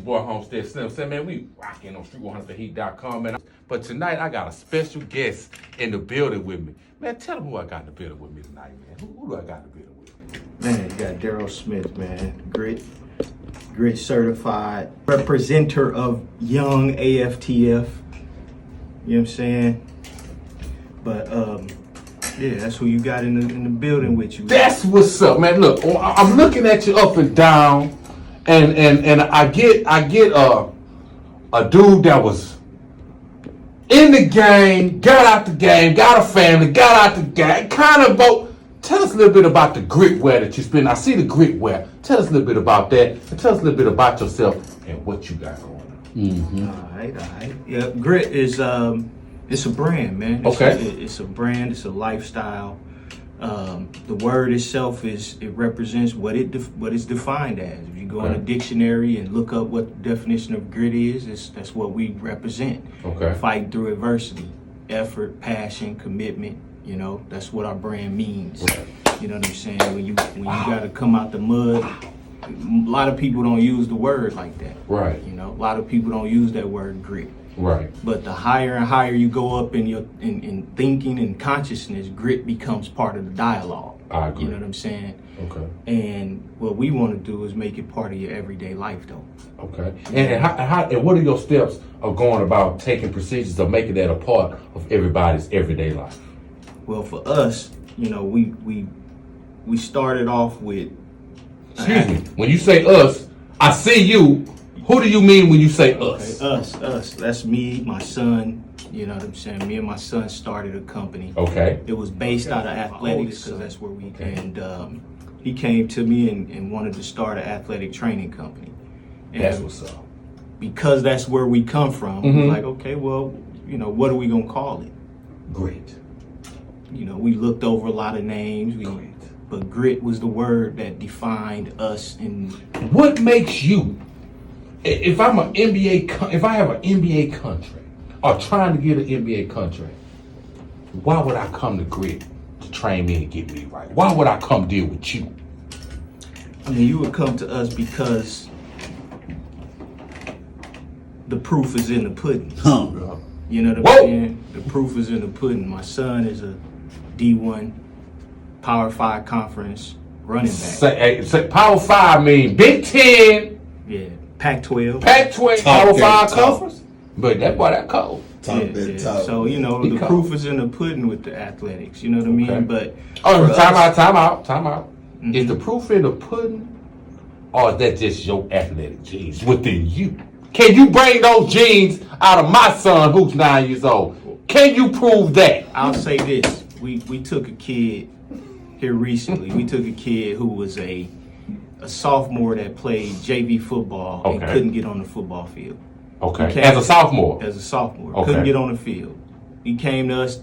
boy Homestead Slim. Say, man, we rocking on Street100theheat.com, man. But tonight, I got a special guest in the building with me. Man, tell them who I got in the building with me tonight, man. Who do I got in the building with? Man, you got Darryl Smith, man. Grit certified representative of young AFTF. You know what I'm saying? But yeah, that's who you got in the building with you. That's what's up, man. Look, I'm looking at you up and down, and I get a dude that was in the game, got out the game, got a family, got out the game, kind of both. Tell us a little bit about the grit wear that you spend. I see the grit wear. Tell us a little bit about that, and tell us a little bit about yourself and what you got going on. Mm-hmm. All right. Yeah, grit is it's a brand, man. It's a brand. It's a lifestyle. The word itself it represents what it's defined as. If you go in a dictionary and look up what the definition of grit is, that's what we represent. Okay. Fighting through adversity, effort, passion, commitment. You know, that's what our brand means. Right. You know what I'm saying? When you got to come out the mud, a lot of people don't use the word like that. Right. You know, a lot of people don't use that word grit. Right. But the higher and higher you go up in thinking and consciousness, grit becomes part of the dialogue. I agree. You know what I'm saying? Okay. And what we want to do is make it part of your everyday life, though. Okay. And what are your steps of going about taking procedures of making that a part of everybody's everyday life? Well, for us, you know, we started off with. Excuse me. When you say us, I see you. Who do you mean when you say us? Okay, us. That's me, my son. You know what I'm saying? Me and my son started a company. Okay. It was based out of athletics because that's where we. And he came to me and wanted to start an athletic training company. And that's what's up. Because that's where we come from. Mm-hmm. We're like, okay, well, you know, what are we gonna call it? Grit. You know, we looked over a lot of names. But grit was the word that defined us. And what makes you? If I'm an NBA, if I have an NBA contract or trying to get an NBA contract, why would I come to Grit to train me and get me right? Why would I come deal with you? I mean, you would come to us because the proof is in the pudding. You know what I'm saying? The proof is in the pudding. My son is a D1 Power 5 conference running back. Say Power 5 mean Big Ten. Yeah. Pac-12. Pac-12 Power 5 conference? But that boy, that cold. Yeah. So, you know, the proof is in the pudding with the athletics. You know what I mean? But time out. Mm-hmm. Is the proof in the pudding, or is that just your athletic genes within you? Can you bring those genes out of my son who's 9 years old? Can you prove that? I'll say this. We took a kid here recently. We took a kid who was a sophomore that played JV football and couldn't get on the football field. Okay. As a sophomore? As a sophomore. Couldn't get on the field. He came to us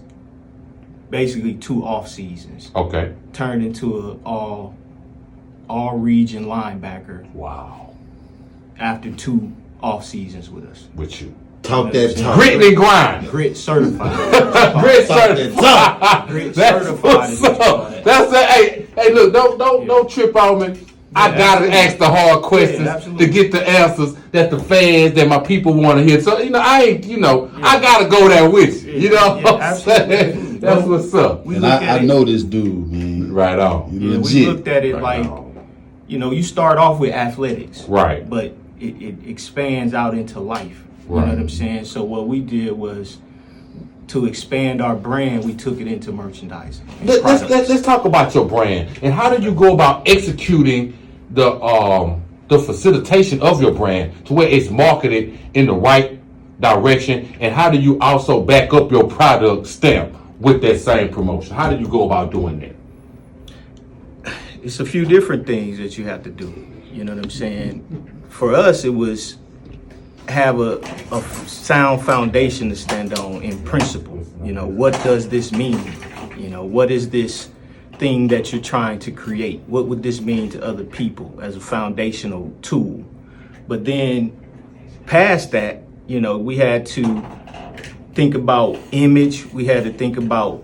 basically 2 off seasons. Okay. Turned into an all region linebacker. Wow. After 2 off seasons with us. With you. Talk that talk. Grit and grind. Grit certified. Grit certified. Grit certified. That's it. Hey, look, don't trip on me. I gotta ask the hard questions to get the answers that the fans, that my people want to hear. So, you know, I gotta go there with you. You know what I'm saying? That's what's up. And I know this dude, man. Right on. Yeah, we looked at it like, you know, you start off with athletics. Right. But it expands out into life. You know what I'm saying? So what we did was, to expand our brand, we took it into merchandising. Let's talk about your brand and how do you go about executing the facilitation of your brand to where it's marketed in the right direction, and how do you also back up your product stamp with that same promotion? How do you go about doing that? It's a few different things that you have to do. You know what I'm saying? For us, it was have a sound foundation to stand on in principle. You know, what does this mean? You know, what is this thing that you're trying to create? What would this mean to other people as a foundational tool? But then past that, you know, we had to think about image. We had to think about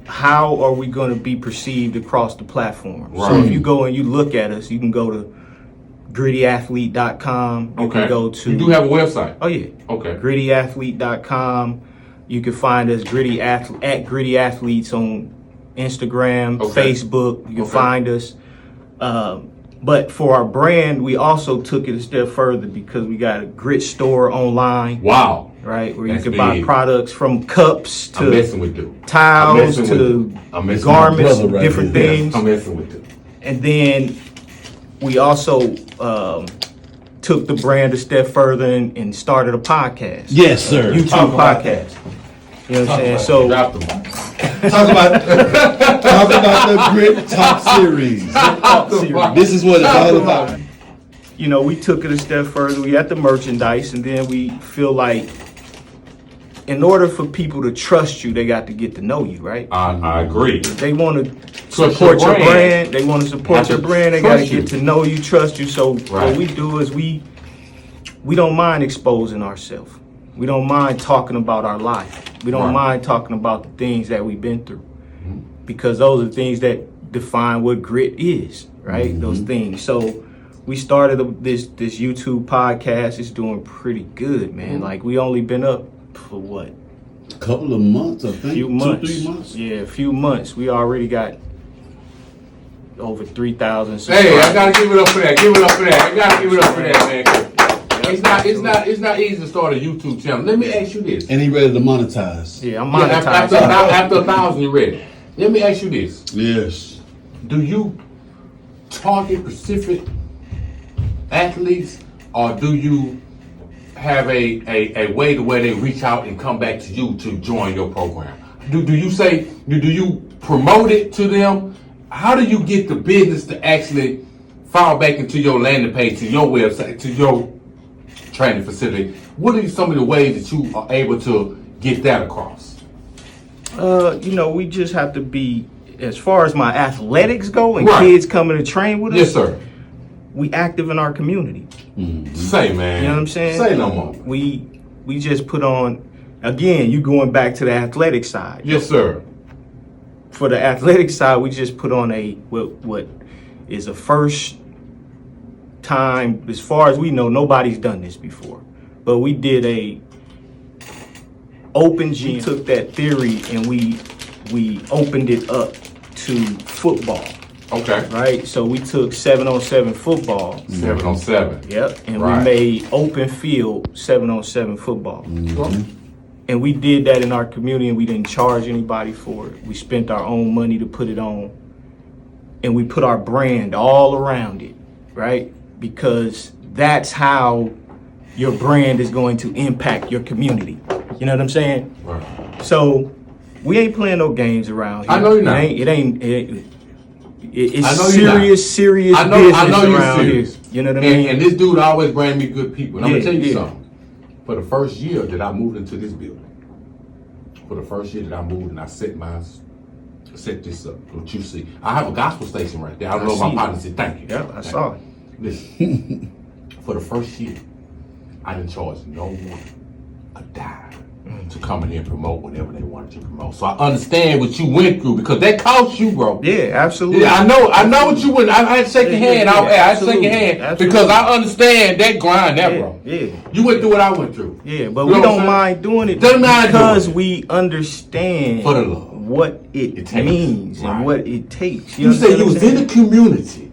how are we going to be perceived across the platform. Right. So if you go and you look at us, you can go to grittyathlete.com. You can go to. You do have a website. Oh yeah. Okay. Grittyathlete.com. You can find us at Gritty Athletes on Instagram, Facebook. You can find us. But for our brand, we also took it a step further because we got a Grit store online. Wow. Right, where That's you can buy big. products from cups I'm messing with you. tiles I'm to messing garments, with you. different Right here. things. I'm messing with you. And then we also took the brand a step further and started a podcast. Yes, sir. YouTube Talk about podcast. You know what I'm saying? So Drop the Talk about the Grit Talk series. This is what it's all about. you know, we took it a step further. We had the merchandise, and then we feel like in order for people to trust you, they got to get to know you, right? I agree. They want to Trust support your your brand. brand. They want to support Have your to brand. They got to trust you. get to know you, trust you. So what Right. we do is we don't mind exposing ourselves. We don't mind talking about our life. We don't Right. mind talking about the things that we've been through, because those are the things that define what grit is, right? Those things. So we started this YouTube podcast. It's doing pretty good, man. Like we only been up for what? Couple of months, I think. Few months. 2-3 months. Yeah, a few months. We already got over 3,000 subscribers. Hey, I gotta give it up for that. Give it up for that. I gotta give it up for that, man. It's not easy to start a YouTube channel. Let me ask you this. And he ready to monetize. Yeah, I'm Yeah, monetizing. after 1,000, you're ready. Let me ask you this. Yes. Do you target specific athletes, or do you have a way to where they reach out and come back to you to join your program? Do you promote it to them? How do you get the business to actually fall back into your landing page, to your website, to your training facility? What are some of the ways that you are able to get that across? You know, we just have to be, as far as my athletics go and Right. kids coming to train with us, Yes, sir. we active in our community. Say, man. You know what I'm saying? Say no more. We just put on, again, you going back to the athletic side. Yes, sir. For the athletic side, we just put on what is a first time, as far as we know, nobody's done this before. But we did a open gym. We took that theory and we opened it up to football, Okay. right? So we took 7-on-7 football. 7-on-7. Yep. And Right. we made open field 7-on-7 football. Okay. And we did that in our community, and we didn't charge anybody for it. We spent our own money to put it on. And we put our brand all around it, right? Because that's how your brand is going to impact your community. You know what I'm saying? Right. So we ain't playing no games around here. I know you're not. It's I know you're serious I know business you're around serious. here. You know what I mean? And this dude always bring me good people. And I'm Yeah, gonna tell you yeah. something. For the first year that I moved into this building, for the first year that I moved and I set this up, what you see. I have a gospel station right there. I don't know if my see partner said thank you. Yep, I saw it. Listen, for the first year, I didn't charge no one a dime to come in here and promote whatever they wanted to promote. So I understand what you went through, because that cost you, bro. Yeah, absolutely. Yeah, I know what you went. I had to shake your hand. I had to shake your hand Absolutely. because I understand that grind, that bro. Yeah. You went through what I went through. Yeah, but You we know what I'm don't saying? mind doing it Don't mind because doing it. we understand For the love. what it takes. means Right. and what it takes. You said you was in the community.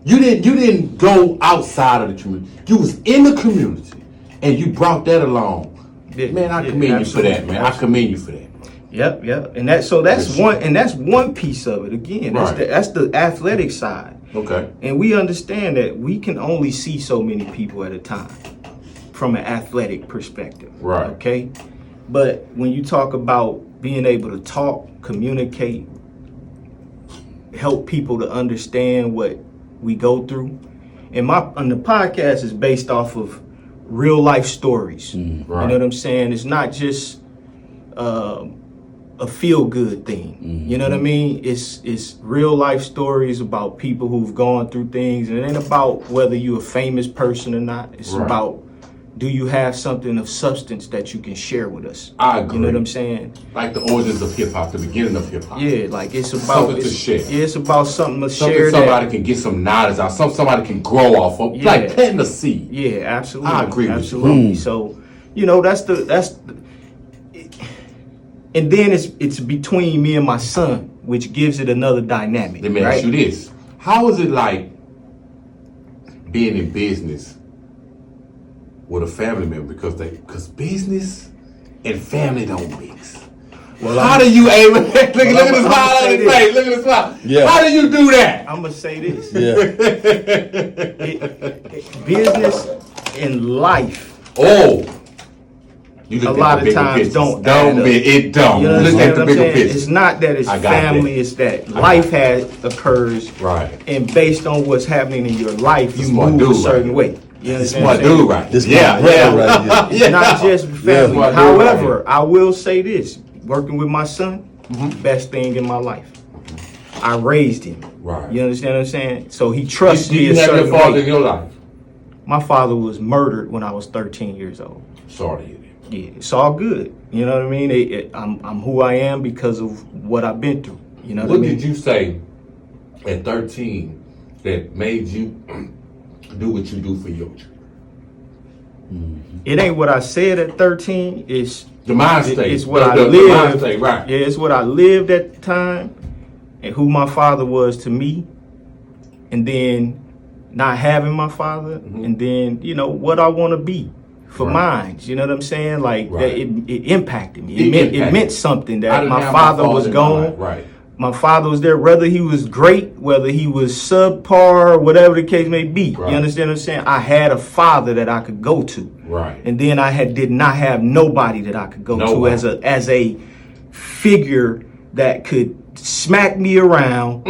You didn't go outside of the community. You was in the community, and you brought that along. Yeah, Man, I yeah, commend you for that, absolutely, man. I commend you for that. Yep. And that's one piece of it. Again, Right. that's the athletic side. Okay. And we understand that we can only see so many people at a time from an athletic perspective. Right. Okay? But when you talk about being able to talk, communicate, help people to understand what we go through, and the podcast is based off of real life stories. Right. You know what I'm saying? It's not just a feel good thing. You know what I mean? It's real life stories about people who've gone through things, and it ain't about whether you're a famous person or not. It's Right. about do you have something of substance that you can share with us? I agree. You know what I'm saying? Like the origins of hip hop, the beginning of hip hop. Yeah, like it's about Something to share. Yeah, it's about something to Something share. somebody can get some knowledge out. Somebody can grow off of. Yeah. Like planting a seed. Yeah, absolutely. I agree with you. Absolutely. So, you know, that's and then it's between me and my son, which gives it another dynamic. Let me ask you this: how is it like being in business with a family member? Because business and family don't mix. Well, How do you able? Look at the smile on his face. Look at the smile. Yeah. How do you do that? I'm gonna say this: Yeah. business and life. Oh, you A look lot at the of bigger times pictures. don't add up. It don't. You Look understand at what the I'm bigger saying? picture. It's not that it's I got family; that. it's that life occurs, Right. and based on what's happening in your life, you Smart move a dude, certain right. way. You understand what Smart I'm saying? dude, right? This Yeah, my brother yeah. right here. It's not just family. Smart dude, However, right. I will say this: working with my son, Mm-hmm. best thing in my life. I raised him. Right. You understand what I'm saying? So he trusts Do me you a have your certain father way. in your life? My father was murdered when I was 13 years old. Sorry to hear that. Yeah, it's all good. You know what I mean? I'm who I am because of what I've been through. You know what I What mean? did you say at 13 that made you do what you do for your children? It ain't what I said at 13. It's The mind state. It's what The- I the lived. mind state, right. Yeah, it's what I lived at the time, and who my father was to me, and then not having my father, and then what I want to be for Right. mine. You know what I'm saying? Like Right. that, it impacted me. It It impacted. meant something I that didn't my have father was in my gone. life, right. My father was there, whether he was great, whether he was subpar, whatever the case may be. Right. You understand what I'm saying? I had a father that I could go to. Right. And then I did not have nobody that I could go Nobody. to as a figure that could smack me around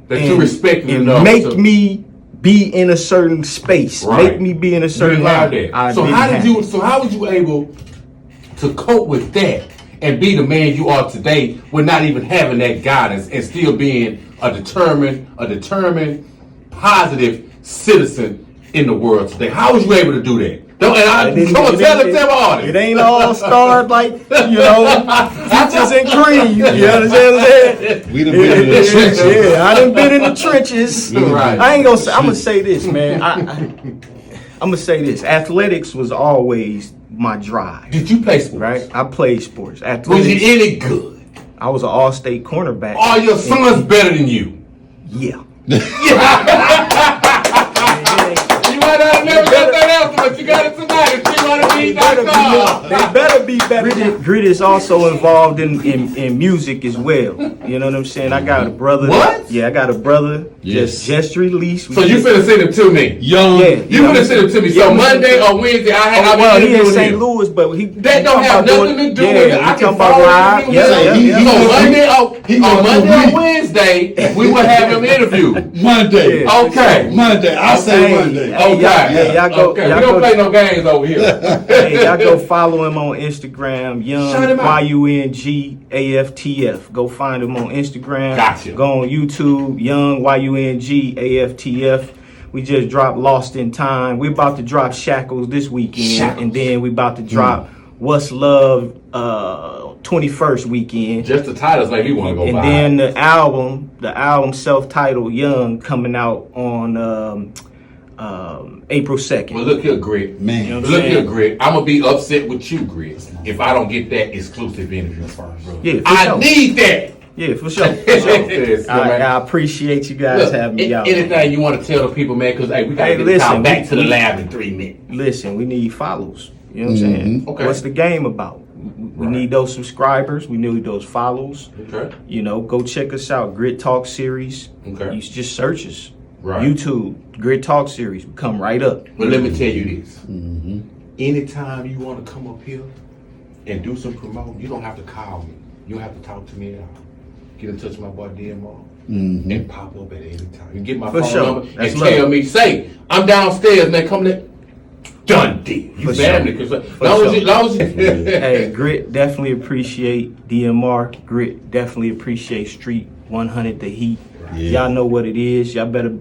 That you respected and enough make to- me be in a certain space, Right. make me be in a You certain didn't have line. that. So how was you able to cope with that and be the man you are today with not even having that guidance and still being a determined, positive citizen in the world today? How was you able to do that? Come on, tell my audience. It ain't all starred like, peaches and cream. You understand what I'm saying? We done been in the trenches. Yeah, I done been in the trenches. Right. I ain't gonna say, I'm gonna say this, man. I'm gonna say this. Athletics was always my drive. Did you play sports? Right? I played sports. Was Athletics. you any good? I was an all-state cornerback. Are your sons better than you? Yeah. You might not have never got that answer, but you got it tonight. If you want to be They better be better. Grit is also involved in music as well. You know what I'm saying? I got a brother. What? Yeah, I got a brother. Yes. Just released. So you finna send it to me. Young. Yeah. You finna send it to me. So Monday or Wednesday, Well, he in St. Louis, but he That don't have nothing to do with it. I can talking about follow live. him. Yeah, yeah. So Monday or gonna do Wednesday, we will have him interviewed. Monday. Yeah. Okay. Monday. I say Hey, Monday. hey, Okay. y'all go. Okay. Y'all We don't go. play no games over here. Hey, y'all go follow him on Instagram, Shout him out. YoungAftF. Go find him on Instagram. Gotcha. Go on YouTube, YoungAftF. We just dropped Lost in Time. We're about to drop Shackles this weekend, Shackles. and then we about to drop What's Love 21st weekend. Just the titles make me want to go And buy. then the album self-titled Young coming out on April 2nd. Well, look here, Grit. Man. You know what I'm Look here, saying? Grit. I'm gonna be upset with you, Grit, if I don't get that exclusive interview first. Yeah, for I sure. need that. Yeah, for sure. For sure. Yes, man. I appreciate you guys Look, having me out. anything you want to tell the people, man? Because hey, we gotta Hey, get this listen, out back we- to the we- lab in 3 minutes. Listen, we need follows. You know what I'm saying? Okay. What's the game about? We Right. need those subscribers. We need those follows. Okay. Go check us out. Grit Talk Series. Okay. You just search us. Right. YouTube, Grit Talk Series. Come right up. But let me tell you this. Anytime you want to come up here and do some promoting, you don't have to call me. You don't have to talk to me at all. Get in touch with my boy DMR and pop up at any time. You get my For phone sure. number That's and love. tell me, say, I'm downstairs, man, come there. Done deal. You For family. sure. Cause For long as sure. you, long as you, Hey, Grit definitely appreciate DMR. Grit definitely appreciate Street 100 The Heat. Yeah. Y'all know what it is. Y'all better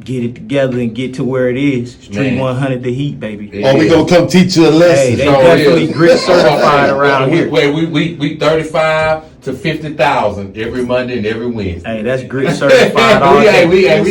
get it together and get to where it is. Street Man. 100 the Heat, baby. Yeah. Oh, we gonna come teach you a lesson. Hey, they So definitely is. grit certified around we, here. we 35 to 50,000 every Monday and every Wednesday. Hey, that's grit certified all we, day. we